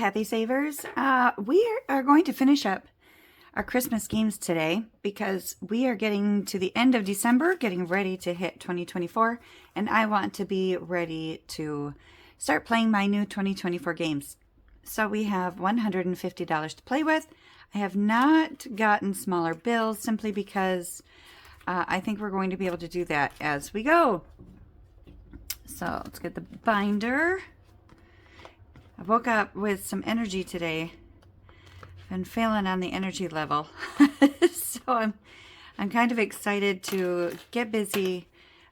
Happy Savers. We are going to finish up our Christmas games today because we are getting to the end of December, getting ready to hit 2024, and I want to be ready to start playing my new 2024 games. So we have $150 to play with. I have not gotten smaller bills simply because I think we're going to be able to do that as we go. So let's get the binder. I woke up with some energy today. Been failing on the energy level. So I'm kind of excited to get busy,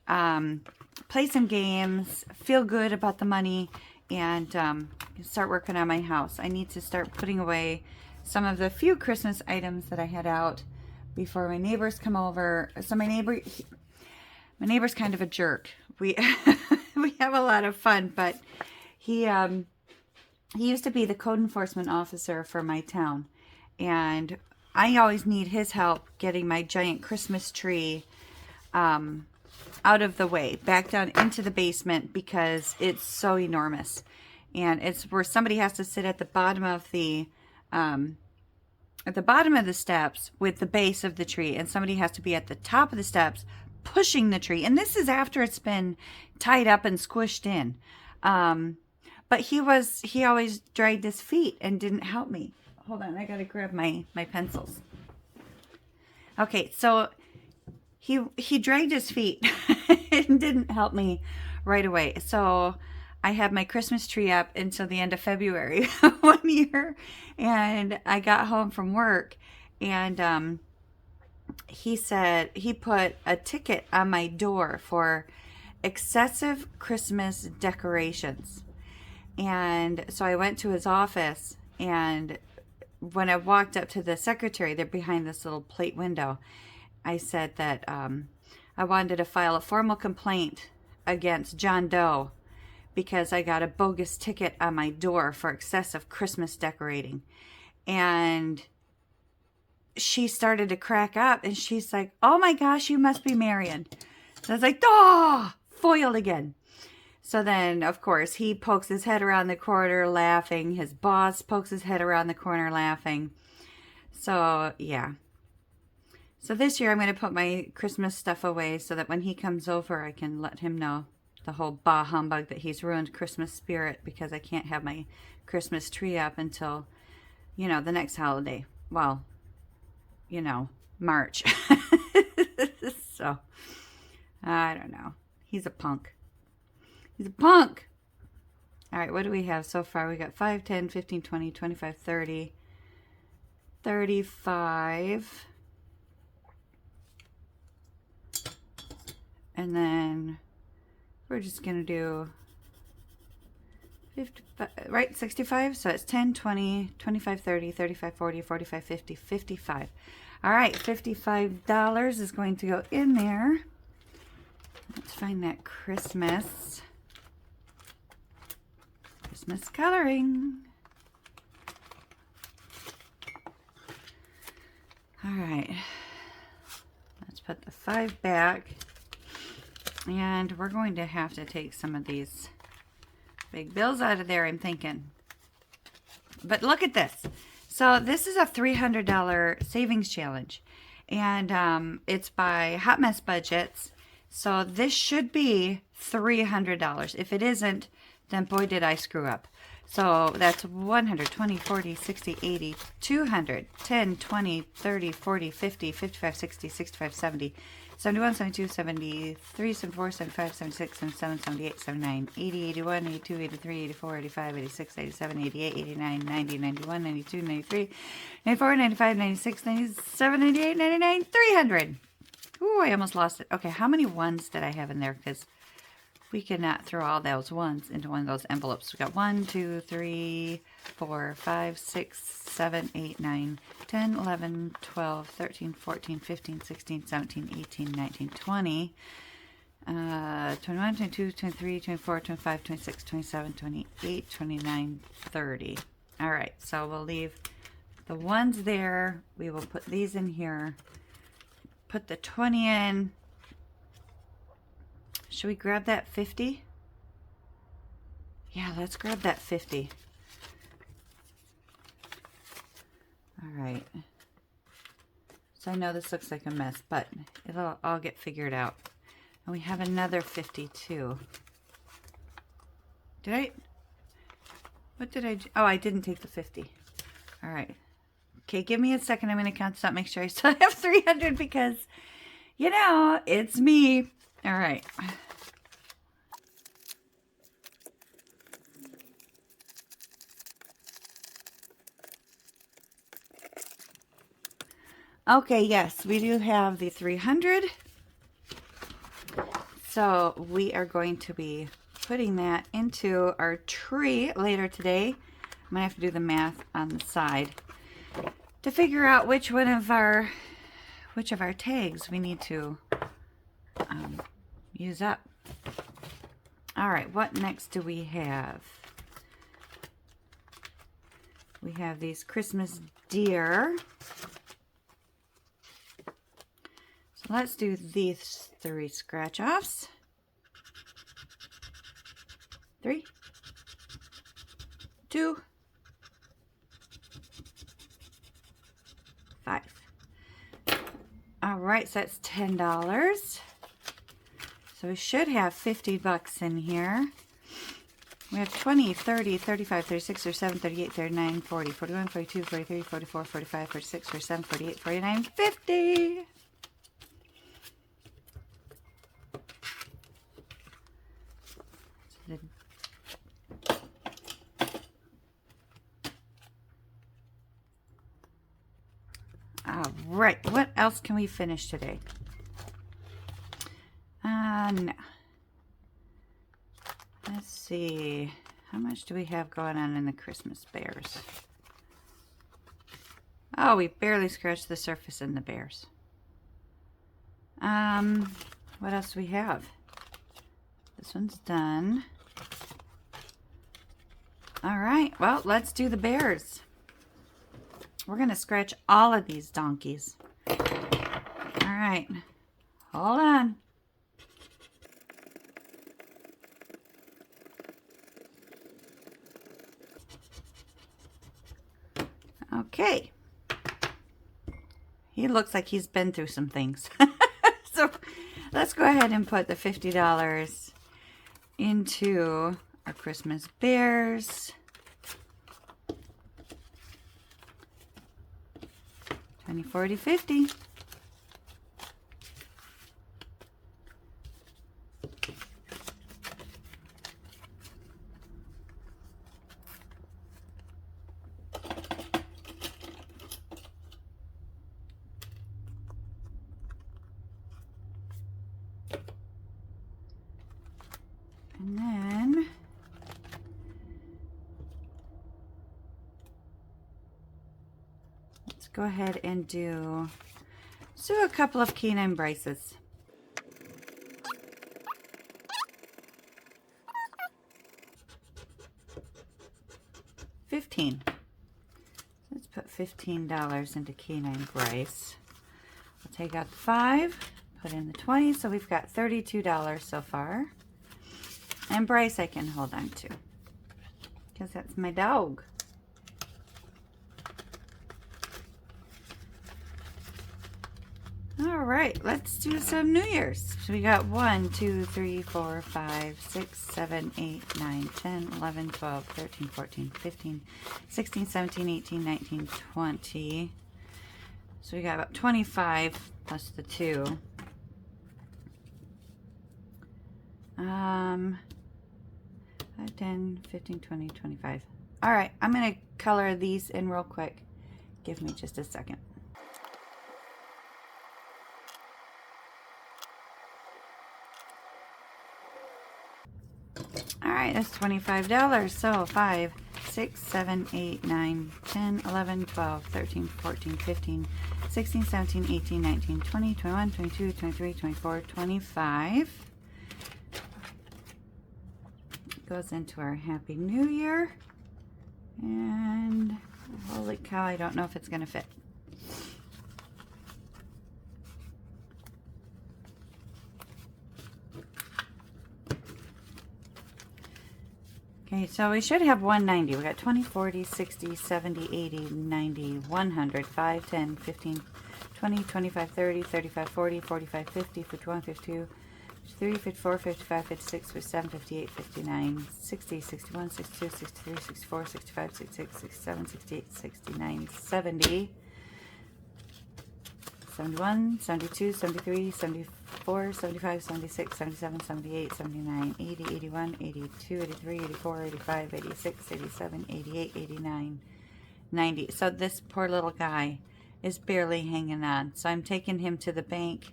play some games, feel good about the money, and start working on my house. I need to start putting away some of the few Christmas items that I had out before my neighbors come over. So my neighbor's kind of a jerk. We we have a lot of fun, but he used to be the code enforcement officer for my town, and I always need his help getting my giant Christmas tree out of the way, back down into the basement because it's so enormous, and it's where somebody has to sit at the bottom of the steps with the base of the tree, and somebody has to be at the top of the steps pushing the tree. And this is after it's been tied up and squished in. But he always dragged his feet and didn't help me. Hold on, I gotta grab my pencils. Okay, so he dragged his feet and didn't help me right away. So I had my Christmas tree up until the end of February one year, and I got home from work, and he said he put a ticket on my door for excessive Christmas decorations. And so I went to his office, and when I walked up to the secretary, they're behind this little plate window, I said that I wanted to file a formal complaint against John Doe because I got a bogus ticket on my door for excessive Christmas decorating. And she started to crack up, and she's like, "Oh my gosh, you must be Marian." So I was like, "Oh, foiled again." So then, of course, he pokes his head around the corner laughing. His boss pokes his head around the corner laughing. So, yeah. So this year I'm going to put my Christmas stuff away so that when he comes over, I can let him know the whole bah humbug that he's ruined Christmas spirit because I can't have my Christmas tree up until, the next holiday. Well, March. So, I don't know. He's a punk. He's a punk. All right, what do we have so far? We got 5, 10, 15, 20, 25, 30, 35. And then we're just going to do 55, right? 65. So it's 10, 20, 25, 30, 35, 40, 45, 50, 55. All right, $55 is going to go in there. Let's find that Christmas coloring. All right, let's put the 5 back, and we're going to have to take some of these big bills out of there, I'm thinking. But look at this. So this is a $300 savings challenge, and it's by Hot Mess Budgets. So this should be $300. If it isn't, then boy did I screw up. So that's 100, 20, 40, 60, 80, 200, 10, 20, 30, 40, 50, 55, 60, 65, 70, 71, 72, 73, 74, 75, 76, 77, 78, 79, 80, 81, 82, 83, 84, 85, 86, 87, 88, 89, 90, 91, 92, 93, 94, 95, 96, 97, 98, 99, 300. Ooh, I almost lost it. Okay, how many ones did I have in there? Because we cannot throw all those ones into one of those envelopes. We got 1, 2, 3, 4, 5, 6, 7, 8, 9, 10, 11, 12, 13, 14, 15, 16, 17, 18, 19, 20, 21, 22, 23, 24, 25, 26, 27, 28, 29, 30. All right, so we'll leave the ones there. We will put these in here. Put the 20 in. Should we grab that 50? Yeah, let's grab that 50. All right. So I know this looks like a mess, but it'll all get figured out. And we have another 52. What did I do? Oh, I didn't take the 50. All right. Okay, give me a second. I'm going to count this up, make sure I still have 300 because, you know, it's me. All right. Okay, yes, we do have the 300. So we are going to be putting that into our tree later today. I'm going to have to do the math on the side to figure out which of our tags we need to use up. All right, what next do we have? We have these Christmas deer. So let's do these 3 scratch-offs. 3, 2, 5. All right, so that's $10. So we should have 50 bucks in here. We have 20, 30, 35, 36, 37, 38, 39, 40, 41, 42, 43, 44, 45, 46, 47, 48, 49, 50. All right, what else can we finish today? No. Let's see. How much do we have going on in the Christmas bears? Oh, we barely scratched the surface in the bears. What else do we have? This one's done. All right, well, let's do the bears. We're going to scratch all of these donkeys. All right, hold on. Okay. He looks like he's been through some things. So let's go ahead and put the $50 into our Christmas bears. 20, 40, 50. And then let's go ahead and do a couple of K9 Brices. $15. Let's put $15 into K9 Brice. We'll take out the 5, put in the 20, so we've got $32 so far. And Brice I can hold on to, because that's my dog. All right, let's do some New Year's. So we got 1, 2, 3, 4, 5, 6, 7, 8, 9, 10, 11, 12, 13, 14, 15, 16, 17, 18, 19, 20. So we got about 25 plus the 2. 5, 10, 15, 20, 25. All right, I'm going to color these in real quick. Give me just a second. All right, that's $25. So 5, 6, 7, 8, 9, 10, 11, 12, 13, 14, 15, 16, 17, 18, 19, 20, 21, 22, 23, 24, 25. Goes into our Happy New Year. And holy cow, I don't know if it's going to fit. Okay, so we should have 190. We got 20, 40, 60, 70, 80, 90, 100, 5, 10, 15, 20, 25, 30, 35, 40, 45, 50, 51, 52, 53, 54, 55, 56, 57, 58, 59, 60, 61, 62, 63, 64, 65, 66, 67, 68, 69, 70, 71, 72, 73, 74, 75, 76, 77, 78, 79, 80, 81, 82, 83, 84, 85, 86, 87, 88, 89, 90. So this poor little guy is barely hanging on. So I'm taking him to the bank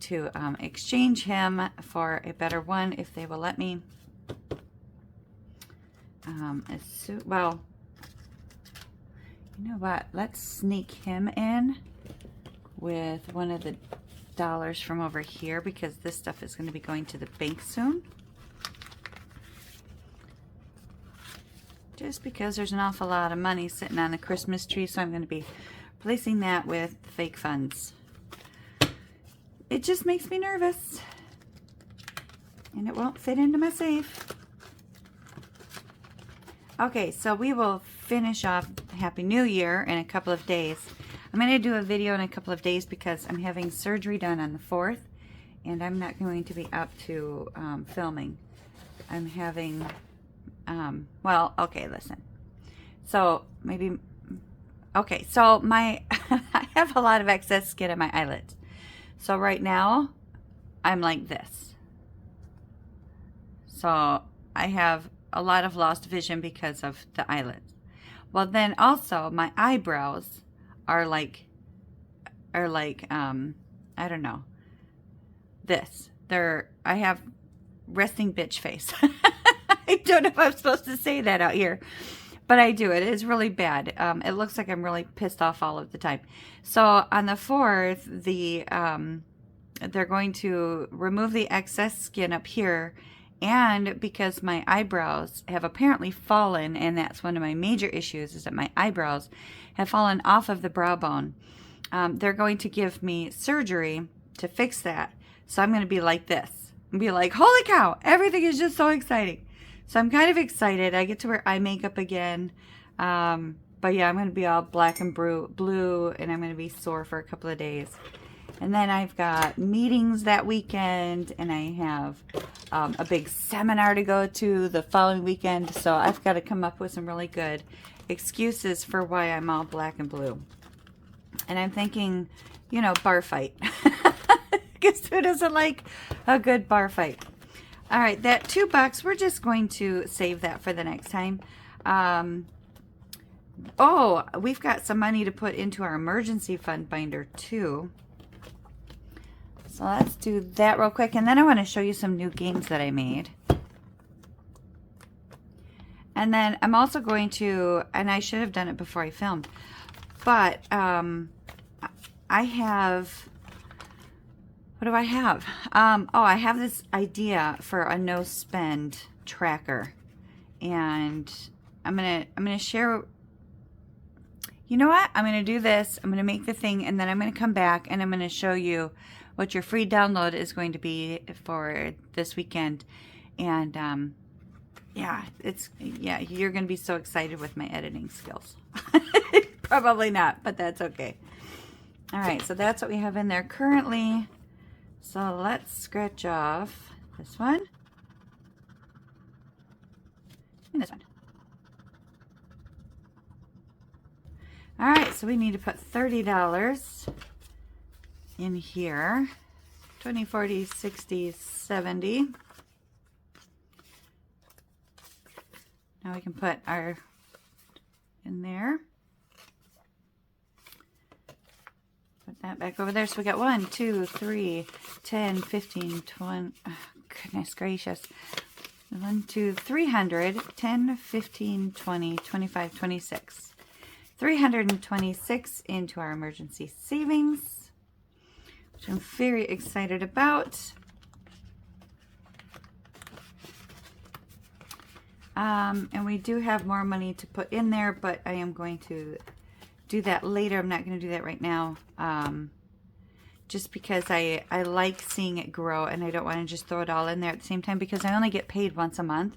to exchange him for a better one if they will let me. Well, you know what? Let's sneak him in with one of the dollars from over here because this stuff is going to be going to the bank soon. Just because there's an awful lot of money sitting on the Christmas tree, so I'm going to be replacing that with fake funds. It just makes me nervous. And it won't fit into my safe. Okay, so we will finish off Happy New Year in a couple of days. I'm going to do a video in a couple of days because I'm having surgery done on the 4th. And I'm not going to be up to filming. I'm having, well, okay, listen. So, maybe, okay, so I have a lot of excess skin on my eyelids. So right now, I'm like this. So I have a lot of lost vision because of the eyelids. Well, then also my eyebrows are like I don't know, this. I have resting bitch face. I don't know if I'm supposed to say that out here. But I do. It is really bad. It looks like I'm really pissed off all of the time. So on the 4th, they're going to remove the excess skin up here. And because my eyebrows have apparently fallen, and that's one of my major issues, is that my eyebrows have fallen off of the brow bone. They're going to give me surgery to fix that. So I'm going to be like this. And be like, holy cow, everything is just so exciting. So I'm kind of excited. I get to wear eye makeup again. But yeah, I'm going to be all black and blue, and I'm going to be sore for a couple of days. And then I've got meetings that weekend, and I have a big seminar to go to the following weekend. So I've got to come up with some really good excuses for why I'm all black and blue. And I'm thinking, you know, bar fight. Because who doesn't like a good bar fight? All right, that $2, we're just going to save that for the next time. Oh, we've got some money to put into our emergency fund binder too. So let's do that real quick. And then I want to show you some new games that I made. And then I'm also going to, and I should have done it before I filmed, but I have, what do I have? Oh, I have this idea for a no spend tracker, and I'm gonna share. You know what? I'm gonna do this. I'm gonna make the thing, and then I'm gonna come back and I'm gonna show you what your free download is going to be for this weekend. And yeah, you're gonna be so excited with my editing skills. Probably not, but that's okay. All right, so that's what we have in there currently. So let's scratch off this one and this one. All right, so we need to put $30 in here. 20, 40, 60, 70. Now we can put our in there. Put that back over there. So we got 1, 2, 3, 10, 15, 20. Oh, goodness gracious. 1, 2, 300, 10, 15, 20, 25, 26. 326 into our emergency savings, which I'm very excited about. And we do have more money to put in there, but I am going to do that later. I'm not going to do that right now. Just because I like seeing it grow, and I don't want to just throw it all in there at the same time, because I only get paid once a month.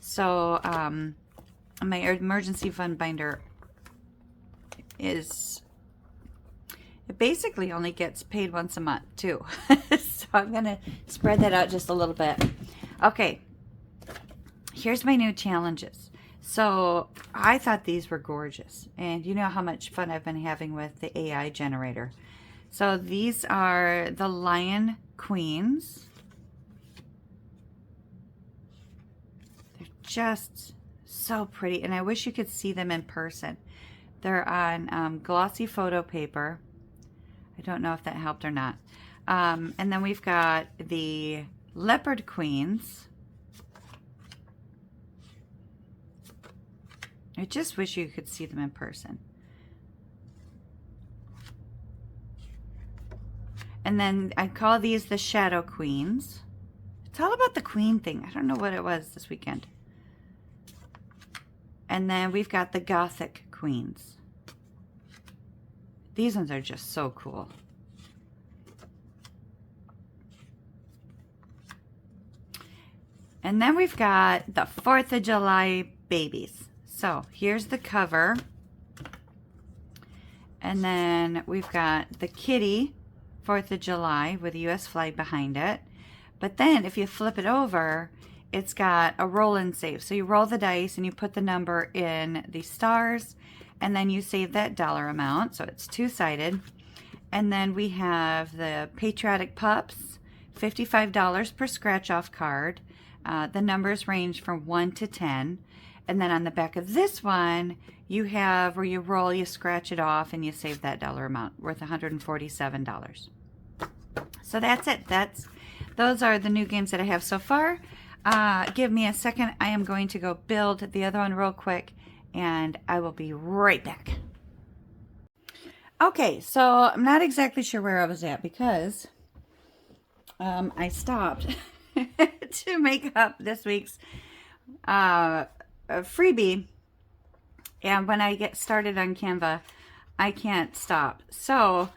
So my emergency fund binder is, it basically only gets paid once a month too. So I'm gonna spread that out just a little bit. Okay, here's my new challenges. So I thought these were gorgeous, and you know how much fun I've been having with the AI generator. So these are the Lion Queens. They're just so pretty, and I wish you could see them in person. They're on glossy photo paper. I don't know if that helped or not. And then we've got the Leopard Queens. I just wish you could see them in person. And then I call these the Shadow Queens. It's all about the queen thing. I don't know what it was this weekend. And then we've got the Gothic Queens. These ones are just so cool. And then we've got the 4th of July babies. So here's the cover. And then we've got the kitty 4th of July with a US flag behind it. But then if you flip it over, it's got a roll and save. So you roll the dice and you put the number in the stars, and then you save that dollar amount. So it's two-sided. And then we have the Patriotic Pups, $55 per scratch-off card. The numbers range from 1 to 10. And then on the back of this one, you have where you roll, you scratch it off, and you save that dollar amount, worth $147. So that's it. Those are the new games that I have so far. Give me a second. I am going to go build the other one real quick, and I will be right back. Okay, so I'm not exactly sure where I was at because I stopped to make up this week's freebie, and when I get started on Canva, I can't stop. So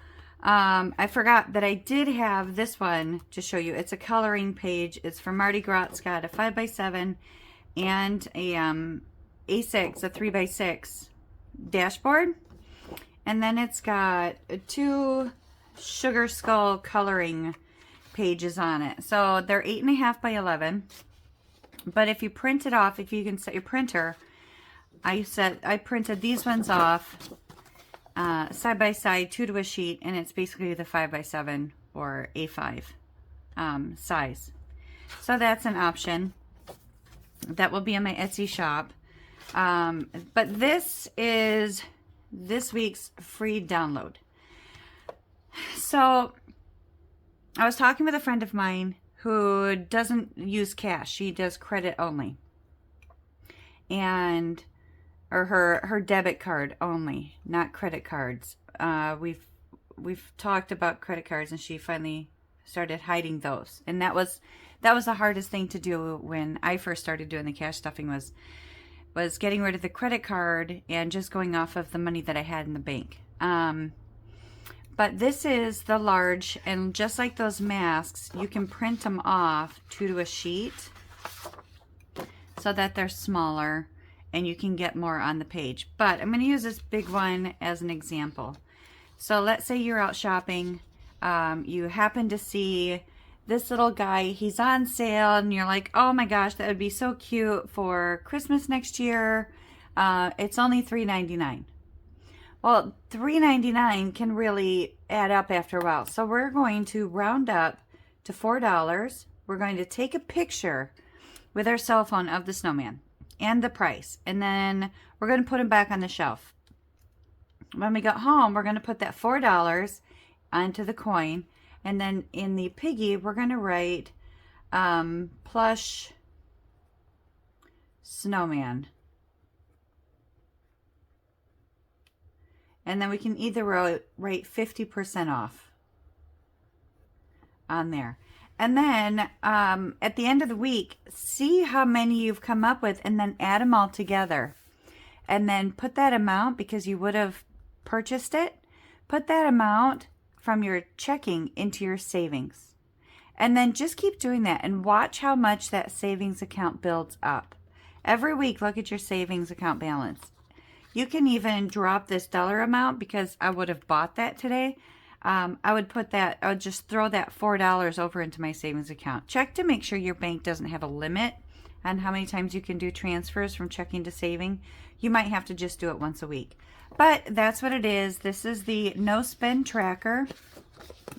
I forgot that I did have this one to show you. It's a coloring page. It's from Marty Gras. It's got a 5x7 and a A6, a 3x6 dashboard, and then it's got 2 sugar skull coloring pages on it. So they're 8.5 by 11. But if you print it off, if you can set your printer, I printed these ones off side by side, 2 to a sheet, and it's basically the 5x7 or A5 size. So that's an option. That will be in my Etsy shop. But this is this week's free download. So I was talking with a friend of mine who doesn't use cash. She does credit only. Or her debit card only, not credit cards. We've talked about credit cards, and she finally started hiding those. And that was the hardest thing to do when I first started doing the cash stuffing, was getting rid of the credit card and just going off of the money that I had in the bank. But this is the large, and just like those masks, you can print them off 2 to a sheet so that they're smaller and you can get more on the page. But I'm going to use this big one as an example. So let's say you're out shopping, you happen to see this little guy, he's on sale, and you're like, oh my gosh, that would be so cute for Christmas next year. It's only $3.99. Well, $3.99 can really add up after a while. So we're going to round up to $4. We're going to take a picture with our cell phone of the snowman and the price. And then we're going to put him back on the shelf. When we get home, we're going to put that $4 onto the coin. And then in the piggy, we're going to write plush snowman. And then we can either write 50% off on there. And then at the end of the week, see how many you've come up with and then add them all together. And then put that amount, because you would have purchased it, put that amount from your checking into your savings. And then just keep doing that and watch how much that savings account builds up. Every week, look at your savings account balance. You can even drop this dollar amount because I would have bought that today. I would just throw that $4 over into my savings account. Check to make sure your bank doesn't have a limit on how many times you can do transfers from checking to saving. You might have to just do it once a week. But that's what it is. This is the no spend tracker.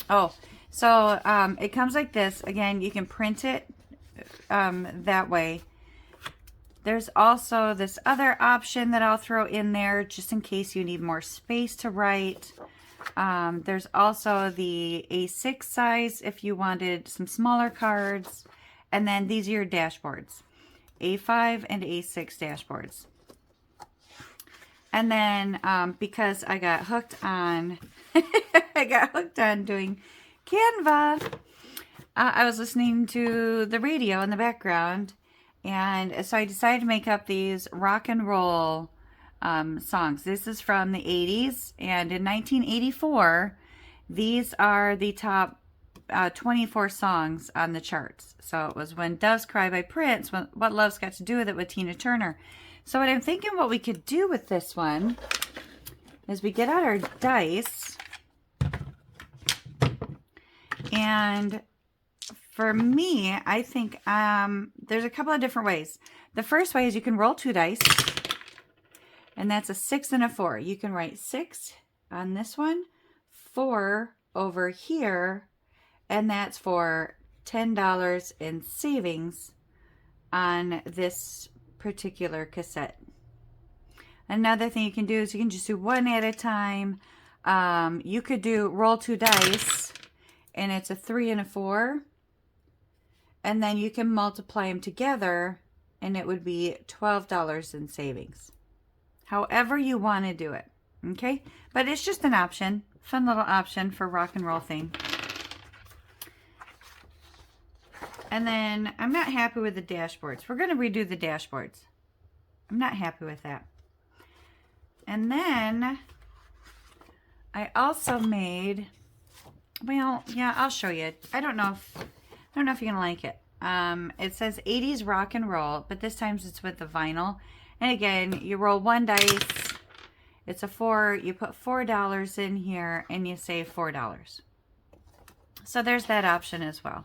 Oh, so it comes like this. Again, you can print it that way. There's also this other option that I'll throw in there just in case you need more space to write. There's also the A6 size if you wanted some smaller cards. And then these are your dashboards. A5 and A6 dashboards. And then because I got hooked on doing Canva, I was listening to the radio in the background, and so I decided to make up these rock and roll songs. This is from the 80s, and in 1984, these are the top 24 songs on the charts. So it was When Doves Cry by Prince, What Love's Got to Do with It with Tina Turner. So what I'm thinking what we could do with this one is we get out our dice, and for me, I think there's a couple of different ways. The first way is you can roll 2 dice, and that's a 6 and a 4. You can write 6 on this one, 4 over here, and that's for $10 in savings on this particular cassette. Another thing you can do is you can just do one at a time. You could do roll 2 dice, and it's a 3 and a 4. And then you can multiply them together, and it would be $12 in savings. However you want to do it, okay? But it's just an option, fun little option for rock and roll thing. And then I'm not happy with the dashboards. We're going to redo the dashboards. I'm not happy with that. And then I also made, well, yeah, I'll show you. I don't know if you're going to like it. It says 80s rock and roll, but this time it's with the vinyl. And again, you roll 1 dice. It's a 4. You put $4 in here, and you save $4. So there's that option as well.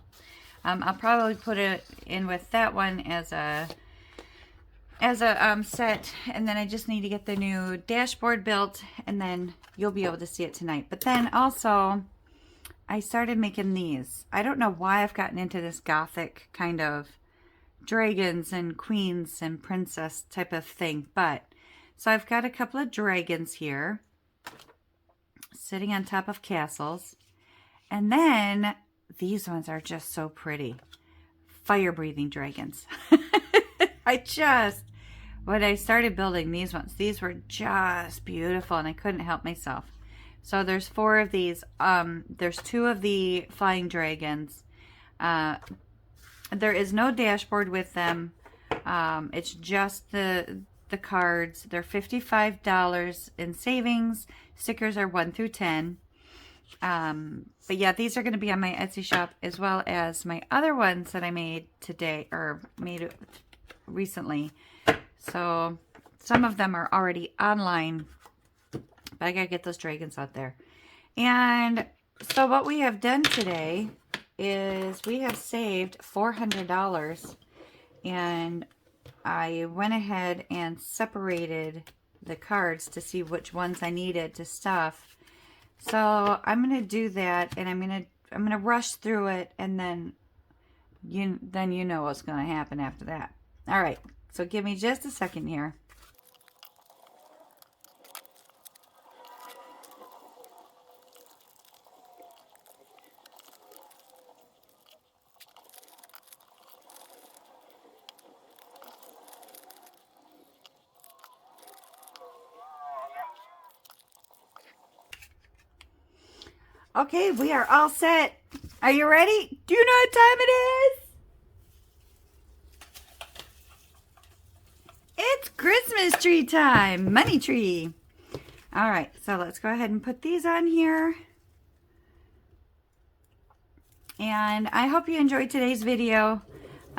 I'll probably put it in with that one as a set, and then I just need to get the new dashboard built, and then you'll be able to see it tonight. But then also, I started making these. I don't know why I've gotten into this gothic kind of dragons and queens and princess type of thing, but so I've got a couple of dragons here sitting on top of castles, and then these ones are just so pretty. Fire-breathing dragons. When I started building these ones, these were just beautiful, and I couldn't help myself. So there's 4 of these. There's 2 of the flying dragons. There is no dashboard with them. It's just the cards. They're $55 in savings. Stickers are 1 through 10. But yeah, these are going to be on my Etsy shop, as well as my other ones that I made today, or made recently. So some of them are already online, but I gotta get those dragons out there. And so what we have done today is we have saved $400, and I went ahead and separated the cards to see which ones I needed to stuff. So I'm gonna do that, and I'm gonna rush through it, and then you know what's gonna happen after that. All right, so give me just a second here. Okay, we are all set. Are you ready? Do you know what time it is? It's Christmas tree time. Money tree. All right, so let's go ahead and put these on here. And I hope you enjoyed today's video.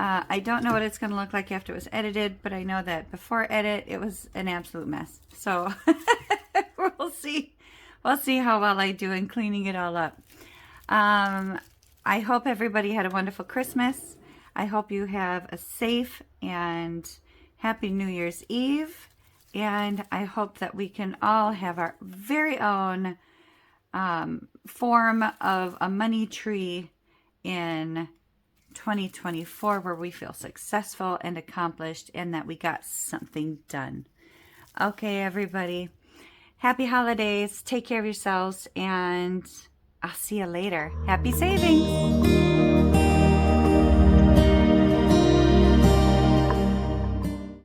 I don't know what it's going to look like after it was edited, but I know that before edit, it was an absolute mess. So we'll see. We'll see how well I do in cleaning it all up. I hope everybody had a wonderful Christmas. I hope you have a safe and happy New Year's Eve. And I hope that we can all have our very own form of a money tree in 2024 where we feel successful and accomplished and that we got something done. Okay, everybody. Happy holidays. Take care of yourselves and I'll see you later. Happy savings.